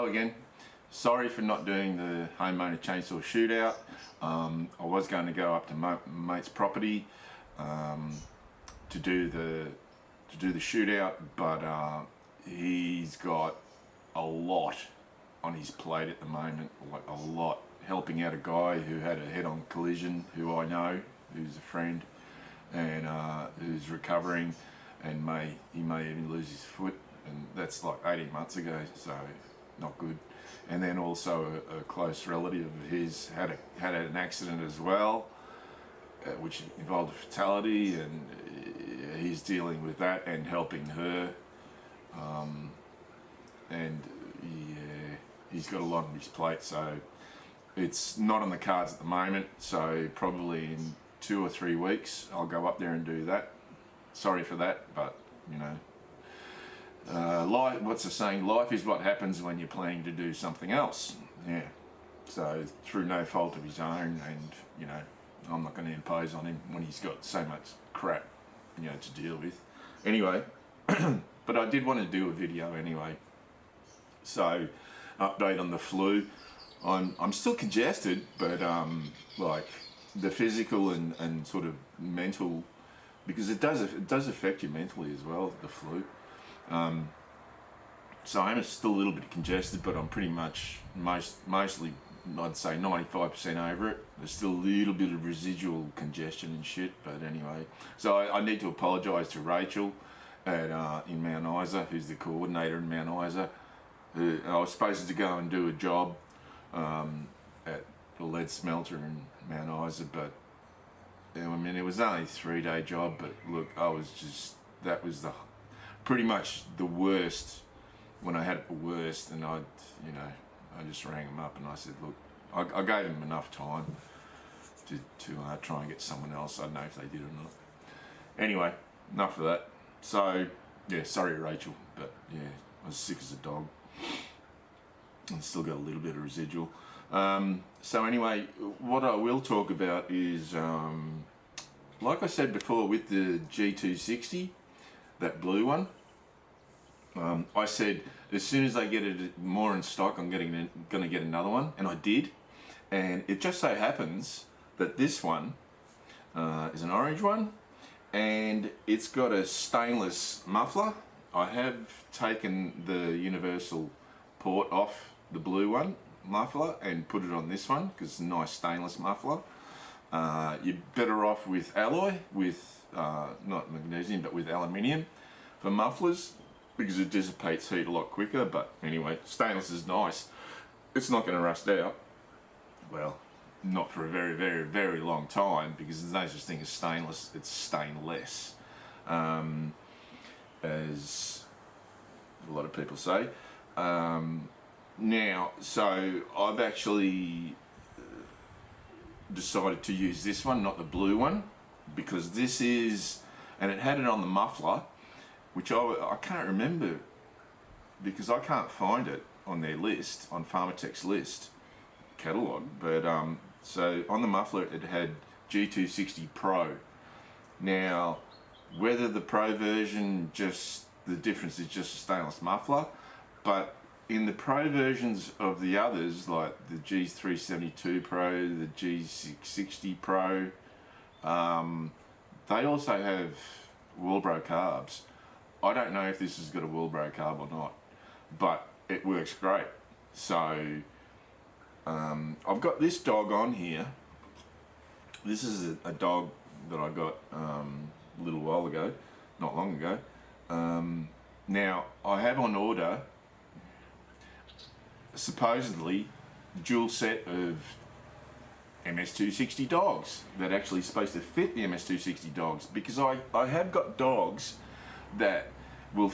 Hello again. Sorry for not doing the homeowner chainsaw shootout. I was going to go up to mate's property to do the shootout, but he's got a lot on his plate at the moment, like a lot. Helping out a guy who had a head-on collision, who I know, who's a friend, and who's recovering, and he may even lose his foot, and that's like 18 months ago, so not good. And then also a close relative of his had an accident as well, which involved a fatality, and he's dealing with that and helping her. And yeah, he's got a lot on his plate, so it's not on the cards at the moment. So probably in 2 or 3 weeks I'll go up there and do that. Sorry for that, but you know, life, what's the saying, life is what happens when you're planning to do something else. Yeah, so through no fault of his own, and you know, I'm not going to impose on him when he's got so much crap, you know, to deal with. Anyway, but I did want to do a video anyway. So, update on the flu. I'm still congested, but like the physical and sort of mental, because it does affect you mentally as well, the flu. So I'm still a little bit congested, but I'm pretty much mostly, I'd say 95% over it. There's still a little bit of residual congestion and shit, but anyway. So I need to apologise to Rachel in Mount Isa, who's the coordinator in Mount Isa. I was supposed to go and do a job at the lead smelter in Mount Isa, but I mean, it was only a 3-day job, but look, that was pretty much the worst, when I had it the worst, and I just rang him up and I said, look, I gave him enough time to try and get someone else. I don't know if they did or not. Anyway, enough of that. So, yeah, sorry Rachel, but yeah, I was sick as a dog and still got a little bit of residual. So anyway, what I will talk about is, like I said before, with the G260, that blue one, I said as soon as I get it more in stock, I'm going to get another one, and I did. And it just so happens that this one is an orange one, and it's got a stainless muffler. I have taken the universal port off the blue one muffler and put it on this one because it's a nice stainless muffler. You're better off with alloy, with not magnesium but with aluminium for mufflers, because it dissipates heat a lot quicker. But anyway, stainless is nice. It's not going to rust out. Well, not for a very, very, very long time, because there's no such thing as stainless. It's stainless, as a lot of people say. Now, so I've actually decided to use this one, not the blue one, because this is, and it had it on the muffler, which I can't remember, because I can't find it on their list, on Pharmatech's list catalogue, but so on the muffler it had G260 Pro. Now, whether the Pro version, just the difference is just a stainless muffler, but in the Pro versions of the others, like the G372 Pro, the G260 Pro, they also have Wilbro carbs. I don't know if this has got a Wilbro carb or not, but it works great. So I've got this dog on here. This is a dog that I got a little while ago, not long ago. Now, I have on order supposedly dual set of MS260 dogs that actually supposed to fit the MS260 dogs, because I have got dogs that will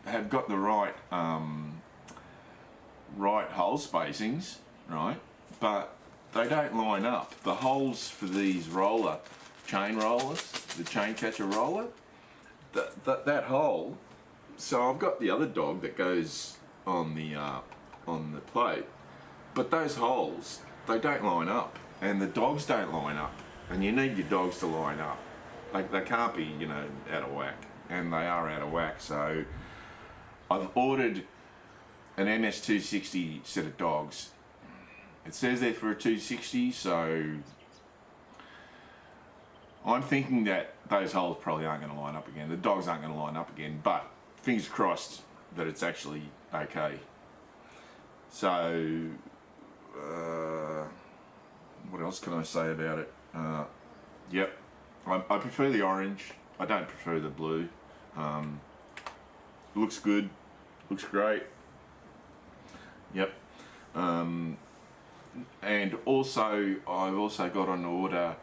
have got the right right hole spacings, right, but they don't line up. The holes for these chain rollers, the chain catcher roller, that hole. So I've got the other dog that goes on the plate, but those holes, they don't line up, and the dogs don't line up, and you need your dogs to line up. They can't be, you know, out of whack, and they are out of whack. So I've ordered an MS260 set of dogs. It says there for a 260, so I'm thinking that those holes probably aren't going to line up again. The dogs aren't going to line up again, but fingers crossed that it's actually okay. So, what else can I say about it? Yep, I prefer the orange. I don't prefer the blue. Looks good, looks great. Yep. And also, I've also got on order,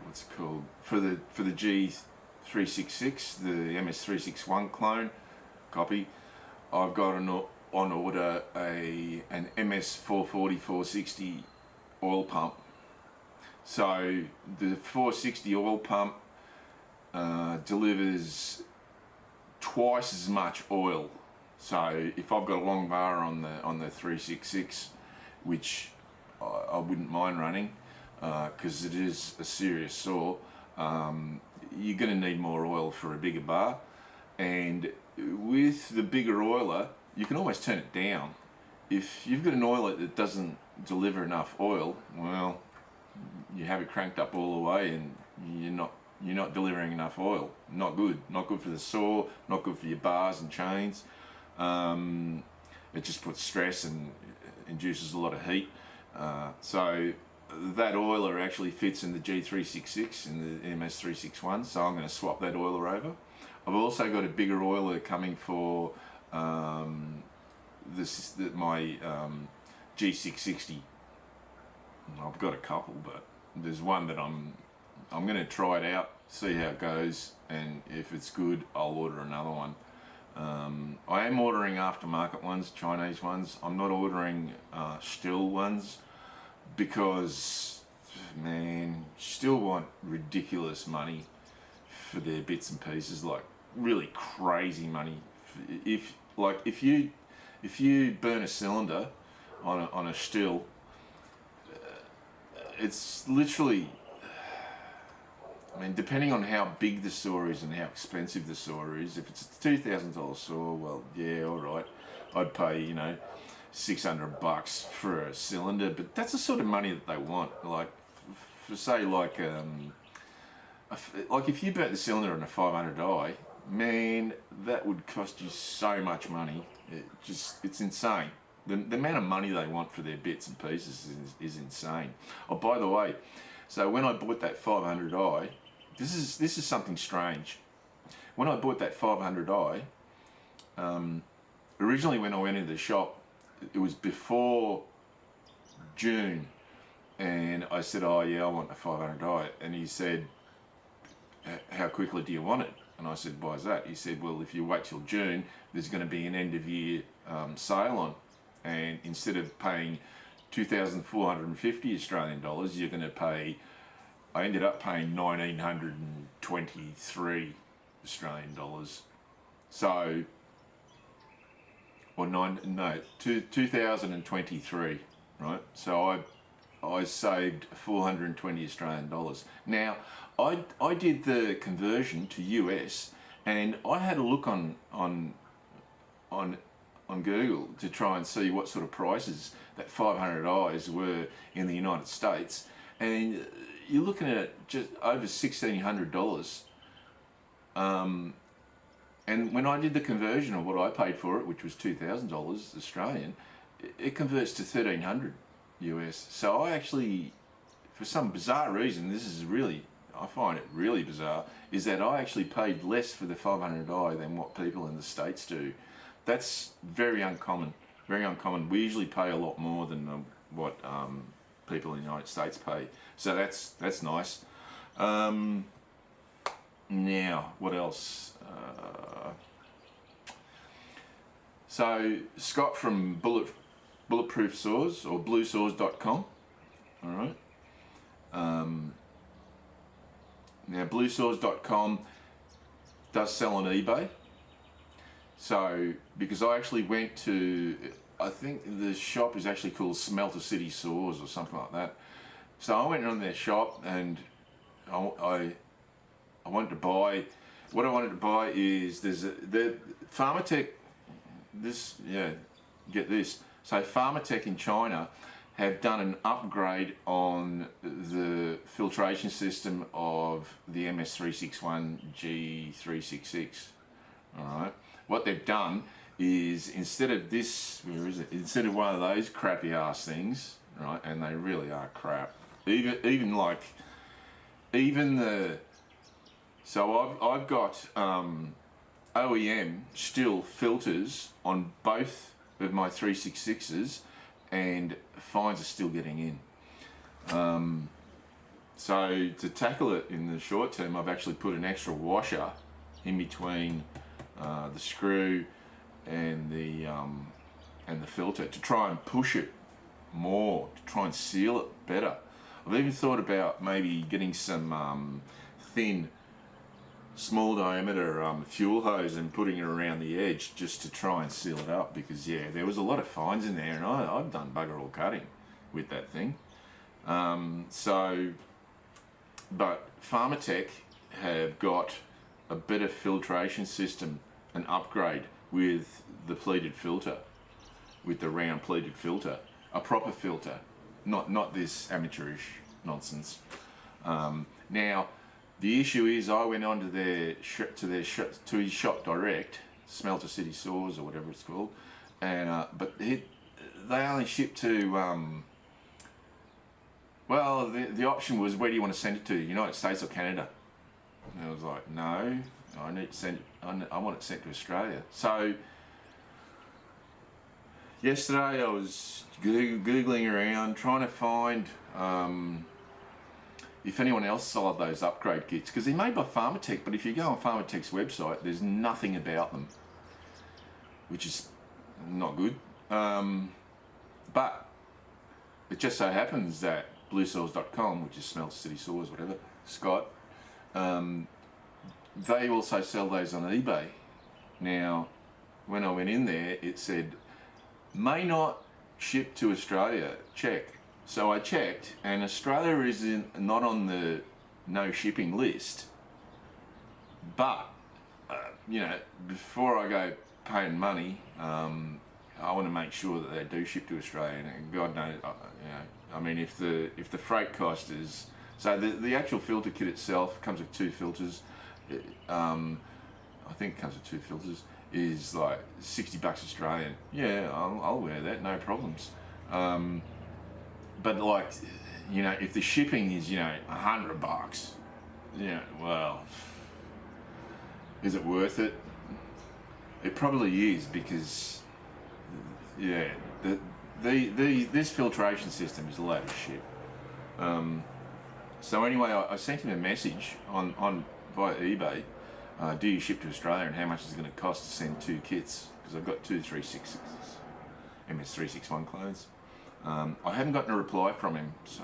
what's it called, for the G366, the MS361 clone copy. I've got on order an MS440 460 oil pump. So the 460 oil pump delivers twice as much oil. So if I've got a long bar on the 366, which I wouldn't mind running, because it is a serious saw, you're going to need more oil for a bigger bar, and with the bigger oiler you can always turn it down. If you've got an oiler that doesn't deliver enough oil, well, you have it cranked up all the way and you're not delivering enough oil. Not good for the saw, not good for your bars and chains. It just puts stress and induces a lot of heat. So that oiler actually fits in the G366 and the MS361, so I'm going to swap that oiler over. I've also got a bigger oiler coming for my G660. I've got a couple, but there's one that I'm going to try it out, see how it goes, and if it's good, I'll order another one. I am ordering aftermarket ones, Chinese ones. I'm not ordering Stihl ones because, man, Stihl want ridiculous money for their bits and pieces, like really crazy money. If you burn a cylinder on a Stihl, it's literally, I mean, depending on how big the saw is and how expensive the saw is, if it's a $2,000 saw, well, yeah, all right, I'd pay, $600 for a cylinder, but that's the sort of money that they want. Like, for say, like if you burnt the cylinder on a 500i, man, that would cost you so much money. It's insane. The amount of money they want for their bits and pieces is insane. Oh, by the way, so when I bought that 500i, this is something strange. When I bought that 500i, originally when I went into the shop, it was before June, and I said, oh yeah, I want the 500i, and he said, how quickly do you want it? And I said, why is that? He said, well, if you wait till June, there's going to be an end of year sale on, and instead of paying 2,450 Australian dollars, you're going to pay, I ended up paying 1,923 Australian dollars. So, or 2,023, right? So I saved 420 Australian dollars. Now, I did the conversion to US, and I had a look on Google to try and see what sort of prices that 500i's were in the United States, and you're looking at just over $1,600. And when I did the conversion of what I paid for it, which was $2,000 Australian, it converts to 1,300 US. So I actually, for some bizarre reason, I find it really bizarre, is that I actually paid less for the 500i than what people in the States do. That's very uncommon, very uncommon. We usually pay a lot more than what people in the United States pay. So that's nice. Now, what else? So Scott from Bulletproof Saws, or bluesaws.com, all right. Now bluesaws.com does sell on eBay. So, because I actually went to, I think the shop is actually called Smelter City Saws or something like that. So I went around their shop and I wanted to buy what I wanted to buy is the Pharmatech. Get this. So Pharmatech in China have done an upgrade on the filtration system of the MS361 G366. All right. What they've done is instead of this, where is it? Instead of one of those crappy ass things, right? And they really are crap. Even the. So I've got OEM still filters on both of my 366s, and fines are still getting in. So to tackle it in the short term, I've actually put an extra washer in between the screw and the filter to try and push it more, to try and seal it better. I've even thought about maybe getting some thin, small diameter fuel hose and putting it around the edge just to try and seal it up, because there was a lot of fines in there, and I've done bugger all cutting with that thing. But Pharmatech have got a better filtration system, an upgrade with the pleated filter, with the round pleated filter, a proper filter, not this amateurish nonsense. Now, the issue is I went on to his shop direct, Smelter City Saws or whatever it's called, and but they only ship to the option was, where do you want to send it to, United States or Canada? And I was like, no, I need to send it, I want it sent to Australia. So yesterday I was googling around trying to find if anyone else sold those upgrade kits, because they're made by Pharmatech, but if you go on Pharmatech's website, there's nothing about them, which is not good. But it just so happens that bluesaws.com, which is Smelter City Saws, whatever, Scott, they also sell those on eBay. Now, when I went in there, it said, may not ship to Australia, check. So I checked, and Australia is not on the no shipping list. But, before I go paying money, I want to make sure that they do ship to Australia. And God knows, I mean, if the freight cost is, so the actual filter kit itself comes with 2 filters. I think it comes with 2 filters. Is like $60 Australian. Yeah, I'll wear that, no problems. But like, if the shipping is, $100, well, is it worth it? It probably is, because, this filtration system is a load of shit. So anyway, I sent him a message on via eBay. Do you ship to Australia, and how much is it going to cost to send 2 kits? Because I've got 2 366s, MS361 clones. I haven't gotten a reply from him, so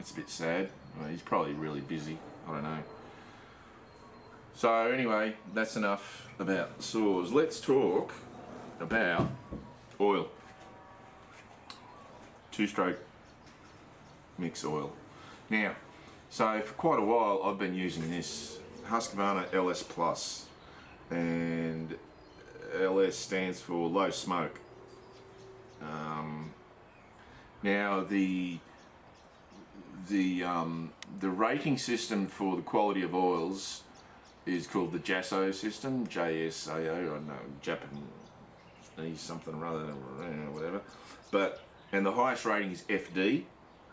it's a bit sad. Well, he's probably really busy, I don't know. So anyway, that's enough about saws. Let's talk about oil. 2-stroke mix oil. Now, so for quite a while I've been using this Husqvarna LS Plus, and LS stands for low smoke. Now the rating system for the quality of oils is called the JASO system, JSAO, I don't know, Japanese something rather than whatever. And the highest rating is FD,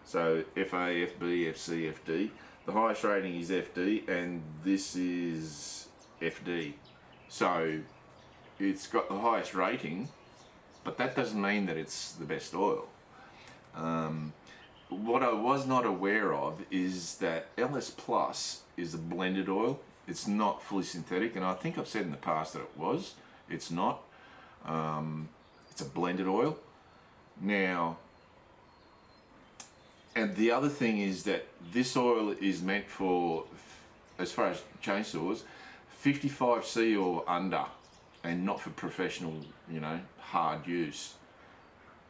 so FA, FB, FC, FD. The highest rating is FD, and this is FD. So it's got the highest rating, but that doesn't mean that it's the best oil. What I was not aware of is that LS Plus is a blended oil. It's not fully synthetic, and I think I've said in the past that it was. It's not. It's a blended oil. Now, and the other thing is that this oil is meant for, as far as chainsaws, 55C or under, and not for professional, hard use,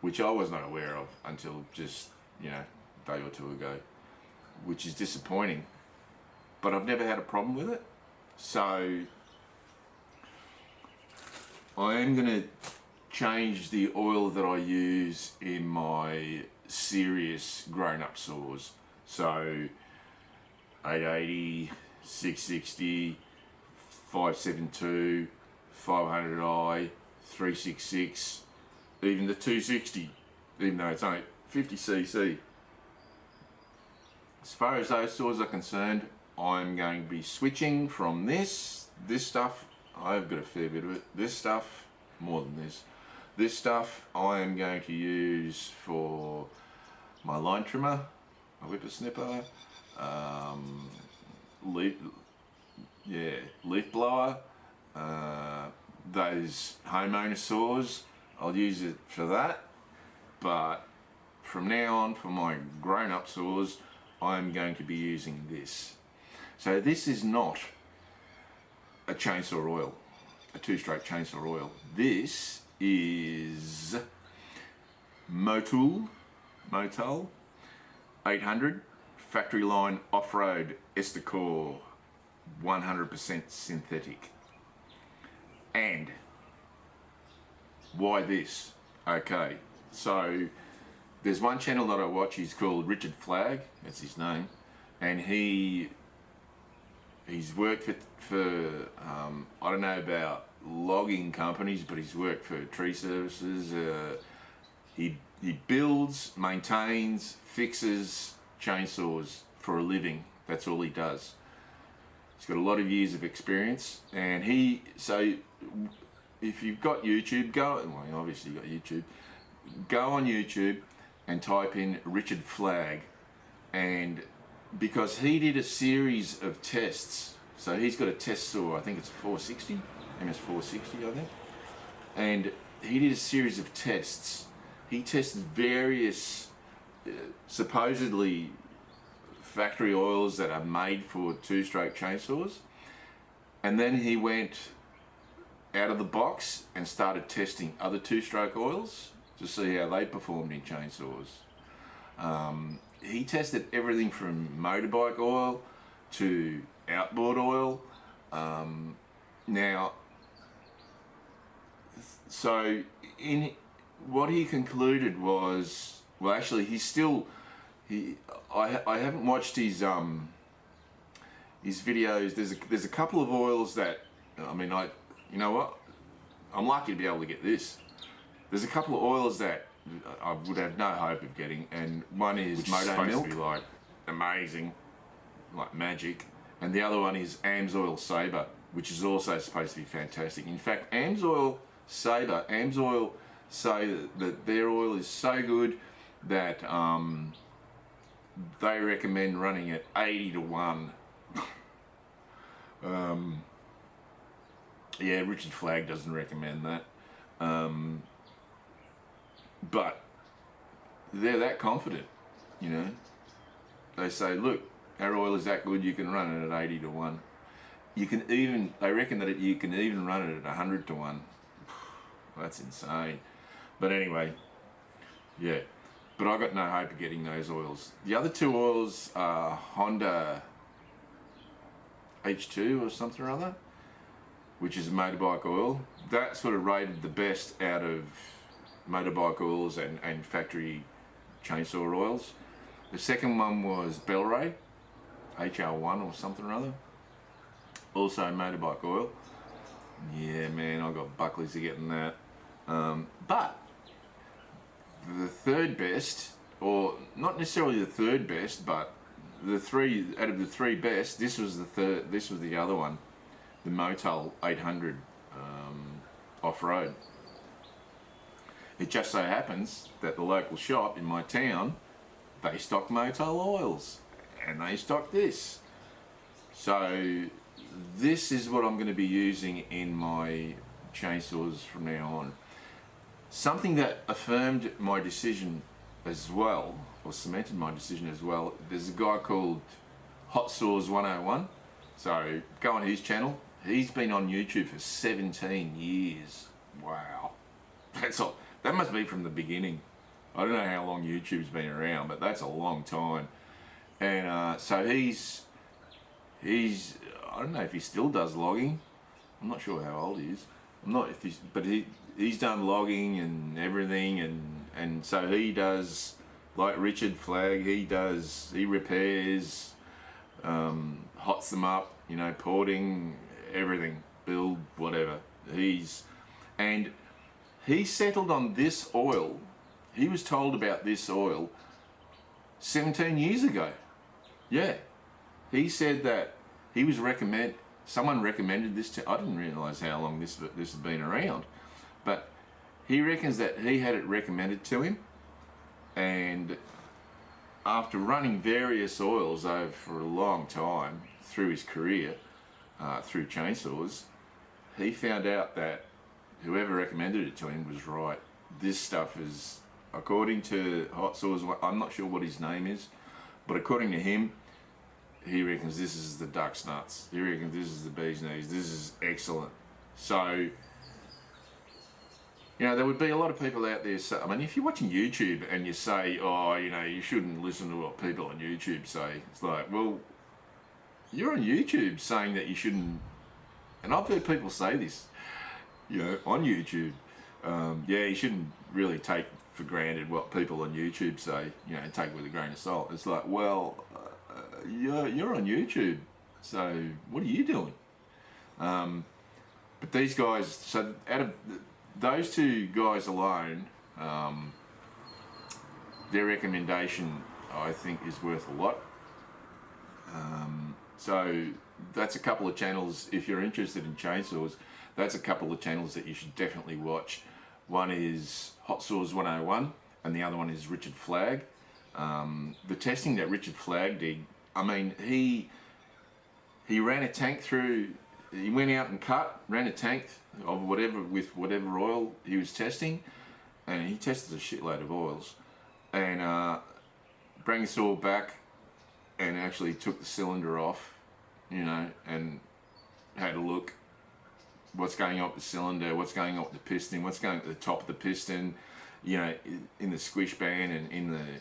which I was not aware of until just, a day or two ago, which is disappointing. But I've never had a problem with it. So I am going to change the oil that I use in my serious grown-up saws. So 880, 660, 572, 500i, 366, even the 260, even though it's only 50cc. As far as those saws are concerned, I'm going to be switching from this stuff. I've got a fair bit of it. This stuff, more than this. This stuff I am going to use for my line trimmer, my whippersnipper, leaf blower, those homeowner saws. I'll use it for that. But from now on, for my grown-up saws, I'm going to be using this. So this is not a chainsaw oil, a two-stroke chainsaw oil. This is Motul 800 factory line off-road Estacore 100% synthetic. And why this? Okay, so there's one channel that I watch, he's called Richard Flagg, that's his name, and he's worked for I don't know about logging companies, but he's worked for tree services. He builds, maintains, fixes chainsaws for a living. That's all he does. He's got a lot of years of experience, and so if you've got YouTube, well, obviously you've got YouTube, go on YouTube and type in Richard Flagg, and because he did a series of tests, so he's got a test saw, I think it's 460, MS 460 I think, and he did a series of tests. He tested various supposedly factory oils that are made for two-stroke chainsaws, and then he went out of the box and started testing other two-stroke oils to see how they performed in chainsaws. He tested everything from motorbike oil to outboard oil. Now, so in what he concluded was, well, actually, I haven't watched his videos. There's a couple of oils that, I mean, you know what? I'm lucky to be able to get this. There's a couple of oils that I would have no hope of getting, and one is Moto Milk, to be like amazing, like magic, and the other one is AMSOIL Sabre, which is also supposed to be fantastic. In fact, AMSOIL say that their oil is so good that they recommend running at 80 to 1. Yeah, Richard Flagg doesn't recommend that. But they're that confident, you know. They say, look, our oil is that good, you can run it at 80 to 1. They reckon that you can even run it at 100 to 1. That's insane. But anyway, yeah. But I got no hope of getting those oils. The other two oils are Honda H2 or something or other, which is a motorbike oil. That sort of rated the best out of motorbike oils and factory chainsaw oils. The second one was Bel-Ray, HR1 or something or other. Also motorbike oil. Yeah, man, I got Buckley's of getting that. But the third best, or not necessarily the third best, but out of the three best, this was the other one, the Motul 800 off-road. It just so happens that the local shop in my town, they stock Motul oils, and they stock this. So this is what I'm going to be using in my chainsaws from now on. Something that affirmed my decision as well, or cemented my decision as well, there's a guy called Hot Saws 101. So go on his channel. He's been on YouTube for 17 years. Wow. That's all. That must be from the beginning. I don't know how long YouTube's been around, but that's a long time. And so he's I don't know if he still does logging. I'm not sure how old he is. I'm not if he's, but he's done logging and everything, and so he does, like Richard Flagg. He repairs, hots them up, you know, porting, everything, build, whatever. And he settled on this oil. He was told about this oil 17 years ago. Yeah, he said that he was someone recommended this to. I didn't realise how long this has been around, but he reckons that he had it recommended to him, and after running various oils over for a long time through his career, through chainsaws, he found out that whoever recommended it to him was right. This stuff is, according to Hot Saws, I'm not sure what his name is, but according to him, he reckons this is the duck's nuts. He reckons this is the bee's knees. This is excellent. So, you know, there would be a lot of people out there. I mean, if you're watching YouTube and you say, oh, you know, you shouldn't listen to what people on YouTube say, it's like, well, you're on YouTube saying that you shouldn't. And I've heard people say this, you know, on YouTube. Yeah, you shouldn't really take for granted what people on YouTube say, you know, take it with a grain of salt. It's like, well, you're on YouTube, so what are you doing? But these guys, so out of those two guys alone, their recommendation, I think, is worth a lot. So that's a couple of channels. If you're interested in chainsaws, that's a couple of channels that you should definitely watch. One is Hot Saws 101 and the other one is Richard Flagg. The testing that Richard Flagg did, I mean, he ran a tank through, he went out and ran a tank of whatever, with whatever oil he was testing, and he tested a shitload of oils, and bring us all back and actually took the cylinder off, you know, and had a look what's going on with the cylinder, what's going on with the piston, what's going at the top of the piston, you know, in the squish band and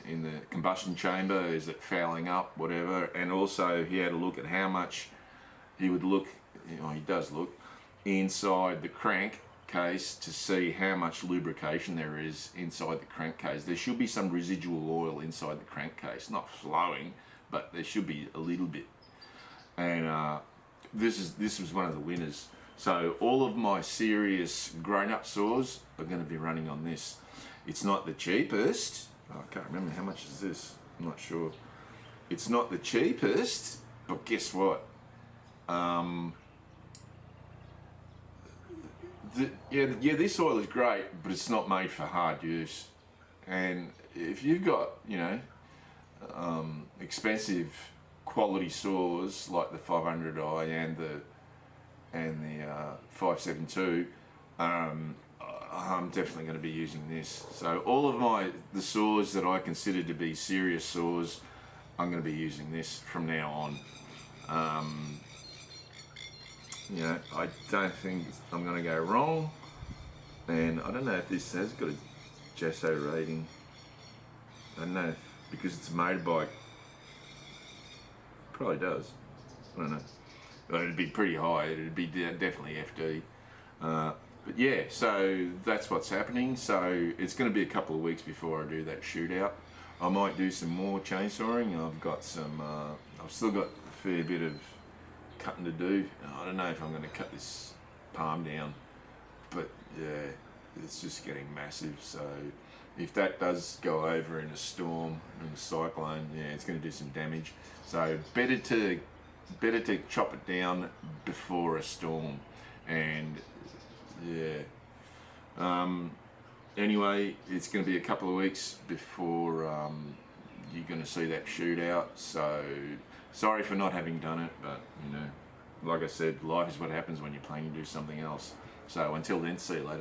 in the combustion chamber, is it fouling up, whatever. And also he had a look at how much he would look, you know, he does look inside the crank case to see how much lubrication there is inside the crankcase. There should be some residual oil inside the crankcase, not flowing, but there should be a little bit. And this was one of the winners. So all of my serious grown-up saws are going to be running on this. It's not the cheapest. Oh, I can't remember how much is this. I'm not sure. It's not the cheapest, but guess what? This oil is great, but it's not made for hard use. And if you've got, you know, expensive quality saws like the 500i and the 572, I'm definitely going to be using this. So all of the saws that I consider to be serious saws, I'm going to be using this from now on. You know, I don't think I'm going to go wrong, and I don't know if this has got a Gesso rating. I don't know if, because it's a motorbike, probably does. I don't know. But it'd be pretty high. It'd be definitely FD. But yeah, so that's what's happening. So it's going to be a couple of weeks before I do that shootout. I might do some more chainsawing. I've got some. I've still got a fair bit of cutting to do. I don't know if I'm going to cut this palm down, but yeah, it's just getting massive. So if that does go over in a storm, in a cyclone, yeah, it's going to do some damage. So better to chop it down before a storm. And yeah, anyway, it's going to be a couple of weeks before you're going to see that shootout. So sorry for not having done it, but you know, like I said, life is what happens when you're planning to do something else. So until then, see you later.